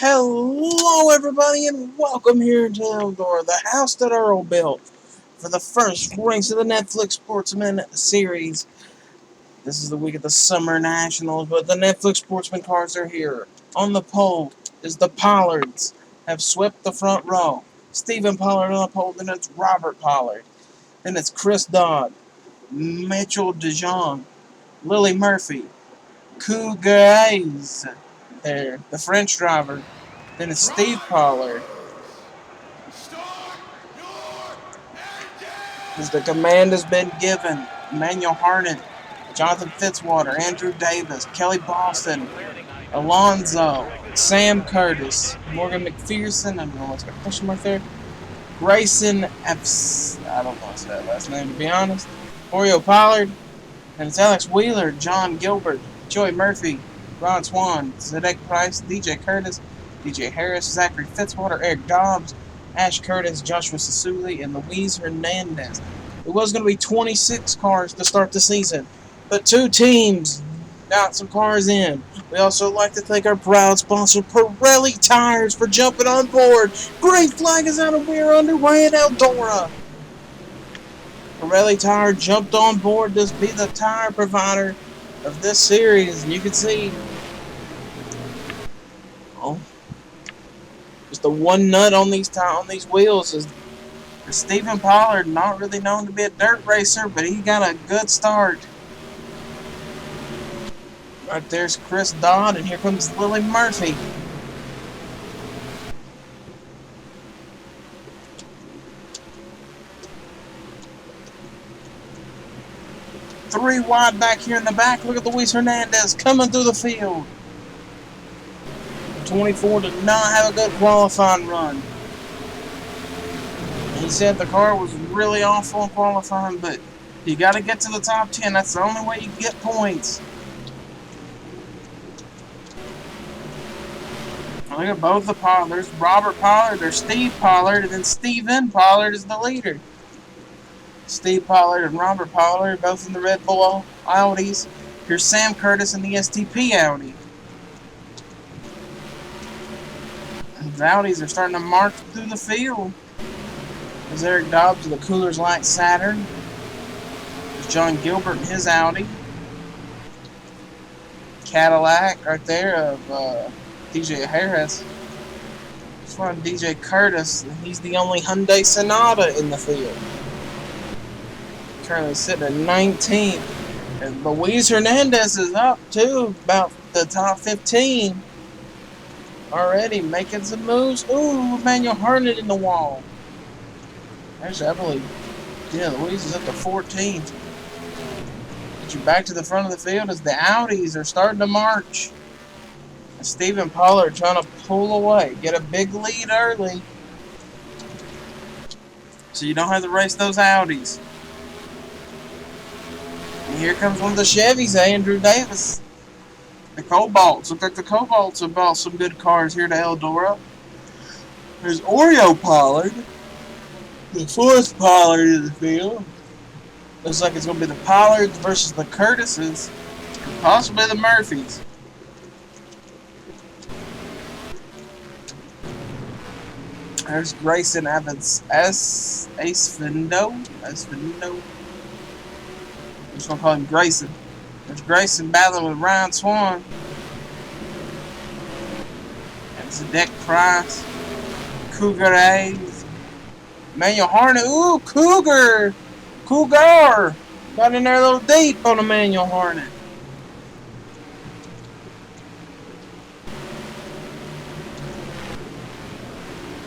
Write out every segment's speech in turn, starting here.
Hello, everybody, and welcome here to Eldor, the house that Earl built for the first race of the Netflix Sportsman series. This is the week of the Summer Nationals, but the Netflix Sportsman cars are here. On the pole is the Pollards, have swept the front row. Stephen Pollard on the pole, then it's Robert Pollard. Then it's Chris Dodd, Mitchell DeJong, Lily Murphy, Cougares, there, the French driver. Then it's Steve Pollard. As the command has been given, Emmanuel Harnett, Jonathan Fitzwater, Andrew Davis, Kelly Boston, Alonzo, Sam Curtis, Morgan McPherson, I don't know what's got a question mark there, Grayson I don't know what's that last name to be honest, Oreo Pollard, and it's Alex Wheeler, John Gilbert, Joey Murphy, Ron Swan, Zedek Price, DJ Curtis, DJ Harris, Zachary Fitzwater, Eric Dobbs, Ash Curtis, Joshua Sasuli, and Luis Hernandez. It was going to be 26 cars to start the season, but two teams got some cars in. We also like to thank our proud sponsor, Pirelli Tires, for jumping on board. Great flag is out and we are underway at Eldora. Pirelli Tire jumped on board to be the tire provider of this series, and you can see just the one nut on these wheels is Stephen Pollard, not really known to be a dirt racer, but he got a good start. Right there's Chris Dodd, and here comes Lily Murphy. Three wide back here in the back. Look at Luis Hernandez coming through the field. 24 did not have a good qualifying run. He said the car was really awful in qualifying, but you got to get to the top 10. That's the only way you can get points. Look at both the Pollards. There's Robert Pollard, there's Steve Pollard, and then Stephen Pollard is the leader. Steve Pollard and Robert Pollard, both in the Red Bull Audis. Here's Sam Curtis in the STP Audi. The Audis are starting to march through the field. There's Eric Dobbs of the Coolers Light Saturn. There's John Gilbert in his Audi. Cadillac right there of DJ Harris. This one DJ Curtis, and he's the only Hyundai Sonata in the field. Currently sitting at 19th. And Luis Hernandez is up too, about the top 15. Already making some moves. Ooh, Emmanuel Harnett in the wall. Actually, I believe, yeah, Luis is up to 14th. Get you back to the front of the field as the Audis are starting to march. And Stephen Pollard trying to pull away, get a big lead early, so you don't have to race those Audis. And here comes one of the Chevys, Andrew Davis. The Cobalts. Look like the Cobalts have bought some good cars here to Eldora. There's Oreo Pollard. The fourth Pollard in the field. Looks like it's going to be the Pollards versus the Curtises. And possibly the Murphys. There's Grayson Evans. Asfindo. I'm just going to call him Grayson. There's Grayson battling with Ryan Swan. And Zedek Price. Cougares. Emmanuel Harnett. Ooh, Cougar. Got in there a little deep on Emmanuel Harnett.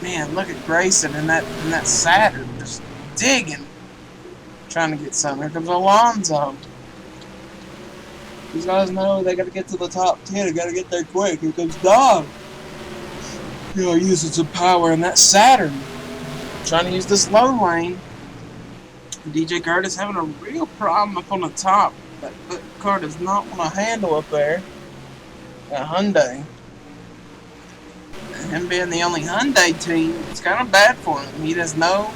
Man, look at Grayson in that Saturn. Just digging. Trying to get something. Here comes Alonzo. These guys know they got to get to the top 10. They got to get there quick. Here comes Dodd. Using some power in that Saturn. Trying to use the slow lane. DJ Curtis having a real problem up on the top. That car does not want to handle up there. That Hyundai. And him being the only Hyundai team, it's kind of bad for him. He has no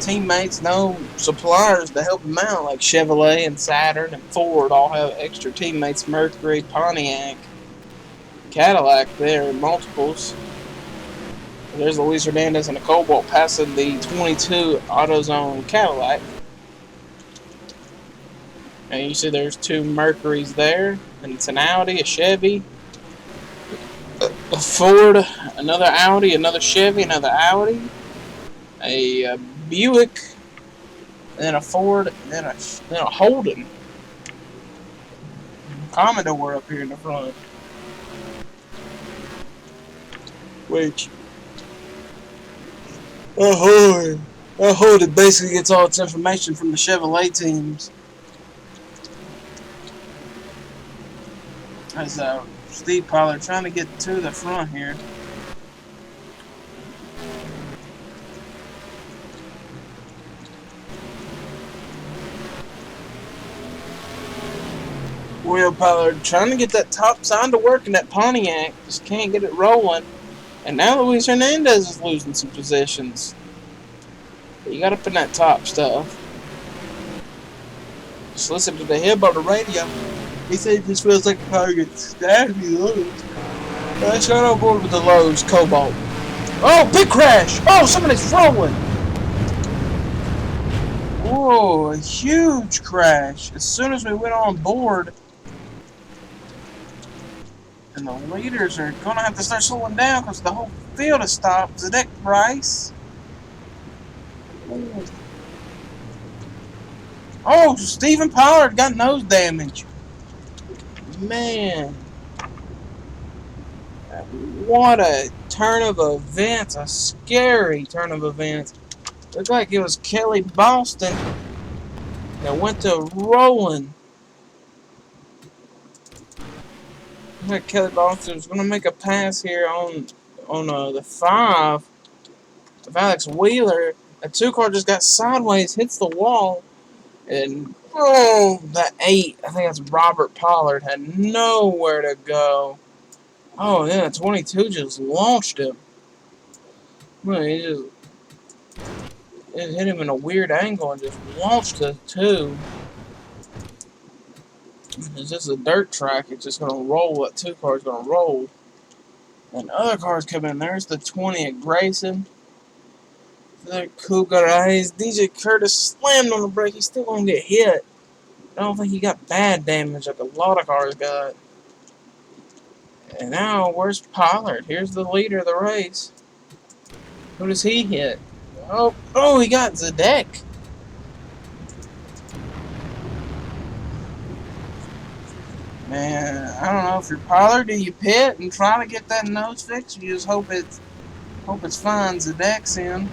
teammates, no suppliers to help him out, like Chevrolet and Saturn and Ford all have extra teammates. Mercury, Pontiac, Cadillac there, multiples. There's Luis Hernandez and a Cobalt passing the 22 AutoZone Cadillac. And you see there's two Mercurys there, and it's an Audi, a Chevy, a Ford, another Audi, another Chevy, another Audi, a Buick, and then a Ford, and then a Holden. Commodore up here in the front. Which, Holden basically gets all its information from the Chevrolet teams. As Steve Pollard trying to get to the front here. Will Pollard trying to get that top sign to work in that Pontiac. Just can't get it rolling. And now Luis Hernandez is losing some positions. You got to put in that top stuff. Just listen to the hib on the radio. He said it just feels like the car gets stabbed. Let's go on board with the Lowe's Cobalt. Oh, big crash! Oh, somebody's rolling! Whoa, a huge crash. As soon as we went on board, and the leaders are going to have to start slowing down because the whole field has stopped. Zedek Price. Ooh. Oh, Stephen Pollard got nose damage. Man. What a turn of events. A scary turn of events. Looked like it was Kelly Boston that went to rolling. Looked like Kelly Boston was going to make a pass here on the 5 of Alex Wheeler. A 2-car just got sideways, hits the wall. And, that 8, I think that's Robert Pollard, had nowhere to go. Oh, yeah, 22 just launched him. Well, it hit him in a weird angle and just launched the 2. It's just a dirt track. It's just going to roll. That 2-car is going to roll. And other cars come in. There's the 20 at Grayson. That Cougar Eyes. DJ Curtis slammed on the brake. He's still going to get hit. I don't think he got bad damage like a lot of cars got. And now, where's Pollard? Here's the leader of the race. Who does he hit? Oh, he got Zedek. Man, I don't know if you're Pollard, do you pit and try to get that nose fixed? You just hope it's fine. Zedek's in.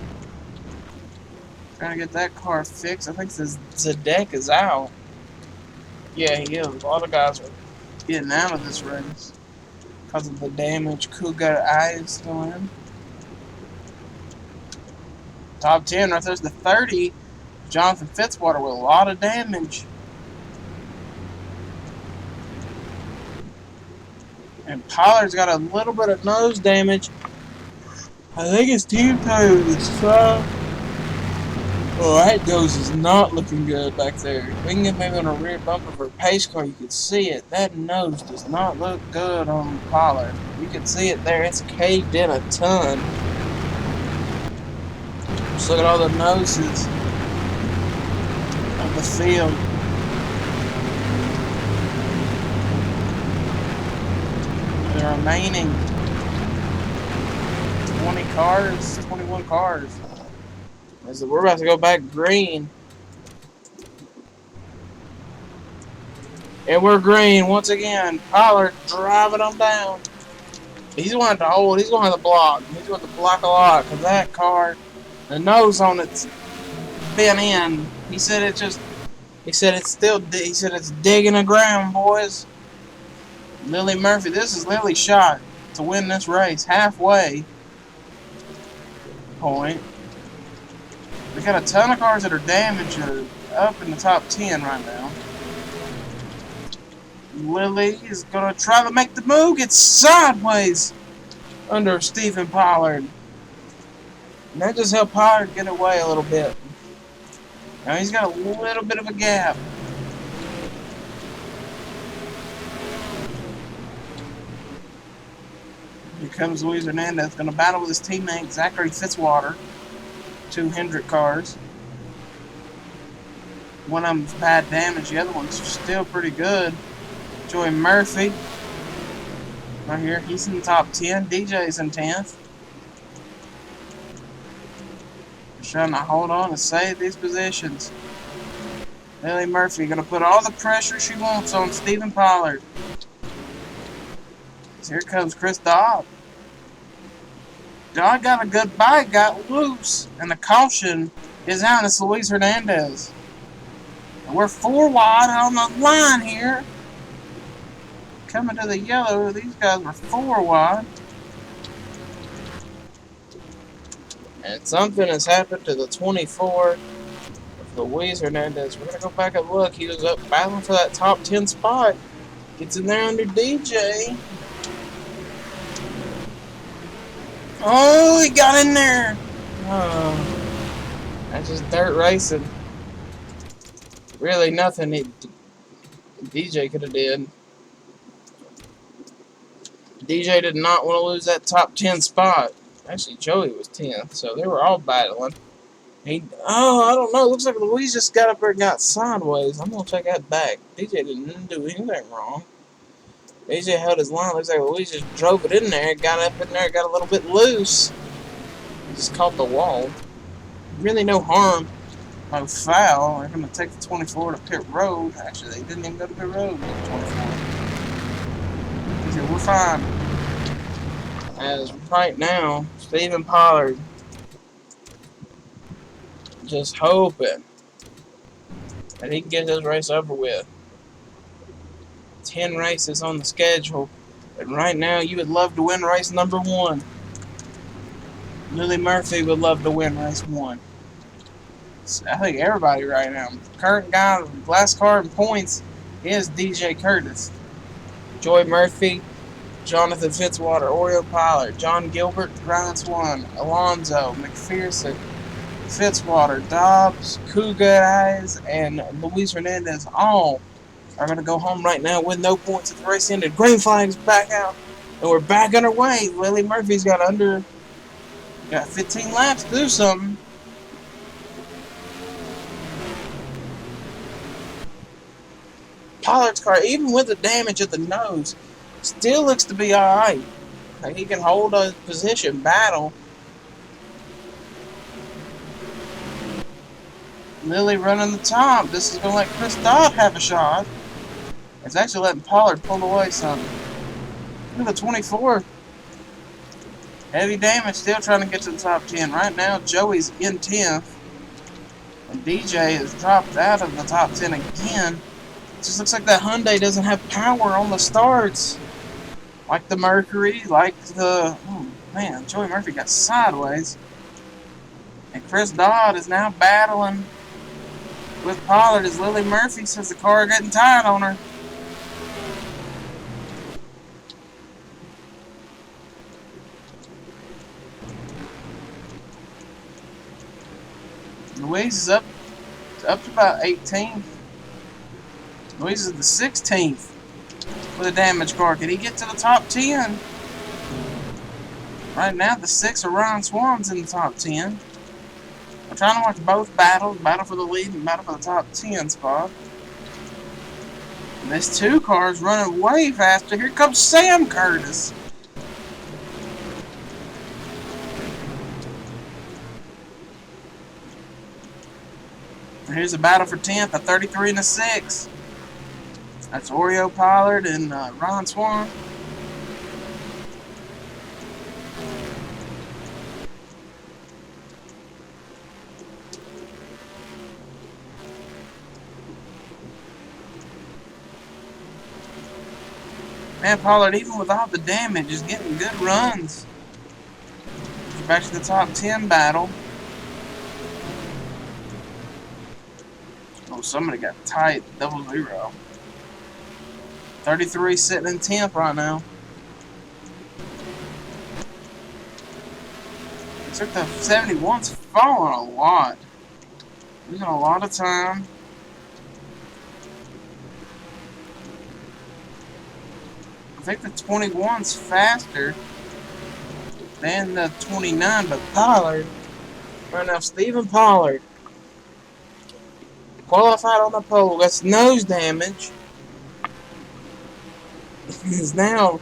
Trying to get that car fixed. I think Zedek is out. Yeah, he is. A lot of guys are getting out of this race because of the damage. Cougar Eyes still in. Top 10 right there's the 30. Jonathan Fitzwater with a lot of damage. And Pollard's got a little bit of nose damage. I think his team tire is 5. Oh, that nose is not looking good back there. If we can get maybe on a rear bumper for a pace car, you can see it. That nose does not look good on Pollard. You can see it there. It's caved in a ton. Just look at all the noses of the field. The remaining 21 cars. As we're about to go back green. And we're green once again. Pollard driving them down. He's going to hold. He's going to block. He's going to block a lot because that car, the nose on it's been in. He said it's digging the ground, boys. Lily Murphy. This is Lily's shot to win this race. Halfway point. We got a ton of cars that are damaged or up in the top 10 right now. Lily is going to try to make the move. Gets sideways under Stephen Pollard. And that just helped Pollard get away a little bit. Now he's got a little bit of a gap. comes Luis Hernandez, going to battle with his teammate Zachary Fitzwater. 2 Hendrick cars. One of them's bad damage, the other one's still pretty good. Joey Murphy, right here, he's in the top 10. DJ's in 10th. Trying to hold on and save these positions. Lily Murphy going to put all the pressure she wants on Stephen Pollard. So here comes Chris Dodd. Dodd got a good bite, got loose, and the caution is out. It's Luis Hernandez. And we're 4 wide on the line here. Coming to the yellow, these guys were 4 wide. And something has happened to the 24 of Luis Hernandez. We're going to go back and look. He was up battling for that top 10 spot. Gets in there under DJ. Oh, he got in there. Oh, that's just dirt racing. Really nothing DJ could have did. DJ did not want to lose that top 10 spot. Actually, Joey was 10th, so they were all battling. I don't know. Looks like Luis just got up there and got sideways. I'm going to check that back. DJ didn't do anything wrong. DJ held his line. Looks like Luis just drove it in there, got up in there, got a little bit loose. Just caught the wall. Really no harm. No foul. They're going to take the 24 to pit road. Actually, they didn't even go to pit road with the 24. He said, we're fine. As right now, Stephen Pollard just hoping that he can get this race over with. 10 races on the schedule, and right now you would love to win race number 1. Lily Murphy would love to win race 1. So I think everybody right now. The current guy with the last car in points is DJ Curtis. Joy Murphy, Jonathan Fitzwater, Oreo Pollard, John Gilbert, Ryan Swan, Alonzo, McPherson, Fitzwater, Dobbs, Cougar, and Luis Hernandez all are going to go home right now with no points at the race ended. Green flag's back out, and we're back underway. Lily Murphy's got 15 laps to do something. Pollard's car, even with the damage at the nose, still looks to be alright. Like he can hold a position, battle. Lily running the top. This is going to let Chris Dodd have a shot. It's actually letting Pollard pull away some. Look at the 24. Heavy damage, still trying to get to the top 10. Right now, Joey's in 10th. And DJ has dropped out of the top 10 again. It just looks like that Hyundai doesn't have power on the starts. Like the Mercury, like the... Oh, man, Joey Murphy got sideways. And Chris Dodd is now battling with Pollard as Lily Murphy says the car getting tired on her. Luis is up to about 18th. Luis is the 16th with a damaged car. Can he get to the top 10? Right now, the 6 of Ryan Swan's in the top 10. I'm trying to watch both battles, battle for the lead and battle for the top 10 spot. And there's 2 cars running way faster. Here comes Sam Curtis. And here's a battle for 10th, a 33 and a 6. That's Oreo Pollard and Ron Swan. Man, Pollard, even with all the damage, is getting good runs. Back to the top 10 battle. Oh, somebody got tight, 0-0. 33 sitting in 10th right now. Looks like the 71's falling a lot. Losing a lot of time. I think the 21's faster. Then the 29, but Pollard. Right now, Stephen Pollard qualified on the pole. That's nose damage. He's now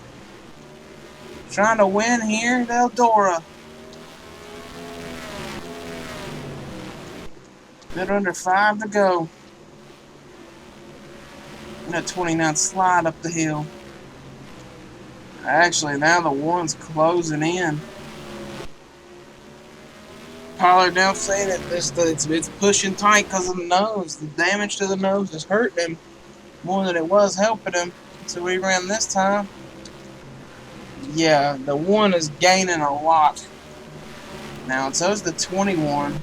trying to win here at Eldora. Bit under 5 to go. And that 29 slide up the hill. Actually, now the 1's closing in. Pollard now saying that it's pushing tight because of the nose. The damage to the nose is hurting him more than it was helping him. So he ran this time. Yeah, the 1 is gaining a lot. Now, and so is the 21.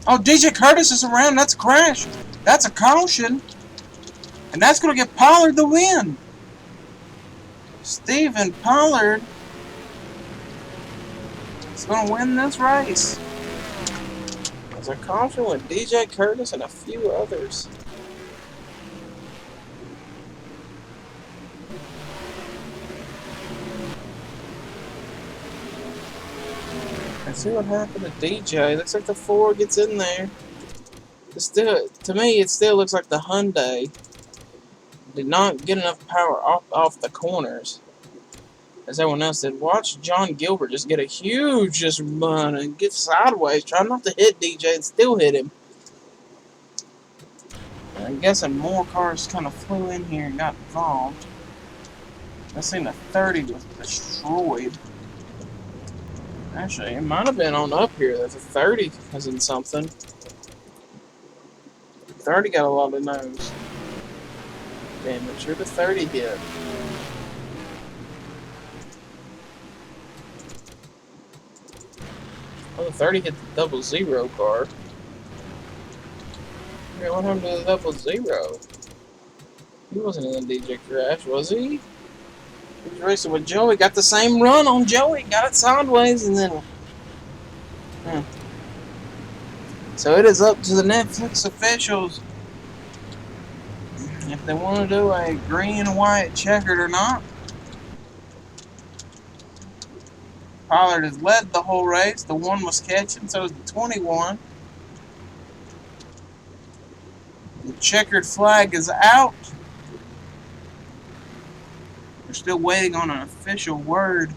Oh, DJ Curtis is around. That's a crash. That's a caution. And that's going to get Pollard the win. Stephen Pollard is going to win this race. There's a caution with DJ Curtis and a few others. Let's see what happened to DJ. Looks like the 4 gets in there. It's still, to me, it still looks like the Hyundai did not get enough power off the corners. As everyone else did. Watch John Gilbert just get a huge run and get sideways. Try not to hit DJ and still hit him. And I'm guessing more cars kind of flew in here and got involved. I seen the 30 was destroyed. Actually, it might have been on up here that the 30 was in something. 30 got a lot of nose damage. Who the 30 hit? Oh, the 30 hit the 00 car. Yeah, what happened to the 00? He wasn't in the DJ crash, was he? He was racing with Joey. Got the same run on Joey. Got it sideways and then... So it is up to the Netflix officials if they want to do a green and white checkered or not. Pollard has led the whole race. The 1 was catching, so is the 21. The checkered flag is out. We're still waiting on an official word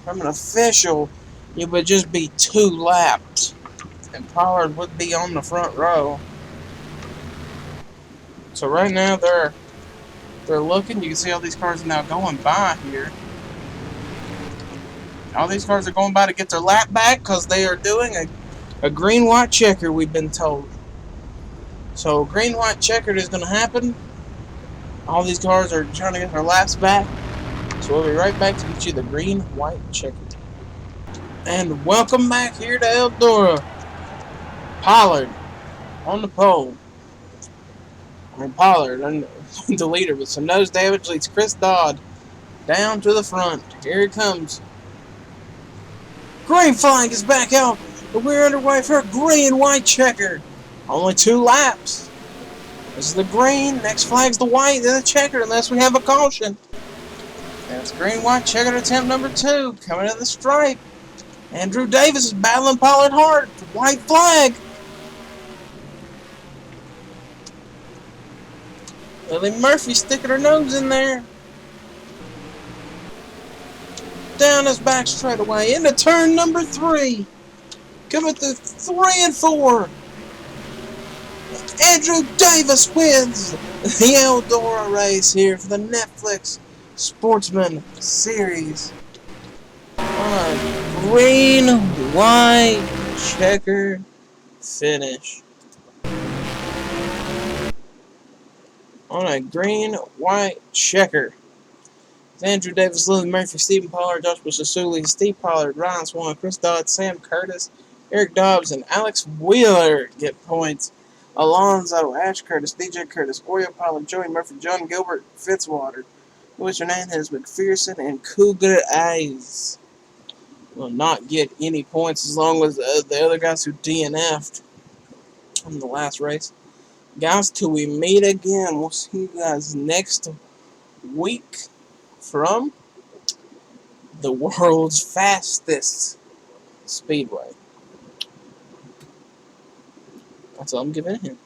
from an official. It would just be 2 laps, and Pollard would be on the front row. So right now they're looking. You can see all these cars are now going by here. All these cars are going by to get their lap back because they are doing a green-white checker, we've been told. So green-white checkered is going to happen. All these cars are trying to get their laps back. So we'll be right back to get you the green-white checkered. And welcome back here to Eldora. Pollard on the pole. And Pollard, the leader, with some nose damage, leads Chris Dodd down to the front. Here it comes. Green flag is back out, but we're underway for a green white checker. Only 2 laps. This is the green, next flag's the white, then the checker, unless we have a caution. That's green white checkered attempt number 2, coming to the stripe. Andrew Davis is battling Pollard hard. White flag. Lily Murphy sticking her nose in there. Down his back straightaway into turn number 3. Coming to 3 and 4. Andrew Davis wins the Eldora race here for the Netflix Sportsman series. On a green, white, checker finish. On a green, white checker. Andrew Davis, Lily Murphy, Stephen Pollard, Joshua Sasuli, Steve Pollard, Ryan Swan, Chris Dodd, Sam Curtis, Eric Dobbs, and Alex Wheeler get points. Alonzo, Ash Curtis, DJ Curtis, Oreo Pollard, Joey Murphy, John Gilbert, Fitzwater, Luis Hernandez, McPherson, and Cougar Eyes will not get any points as long as the other guys who DNF'd in the last race. Guys, till we meet again, we'll see you guys next week from the world's fastest speedway. That's all I'm giving him.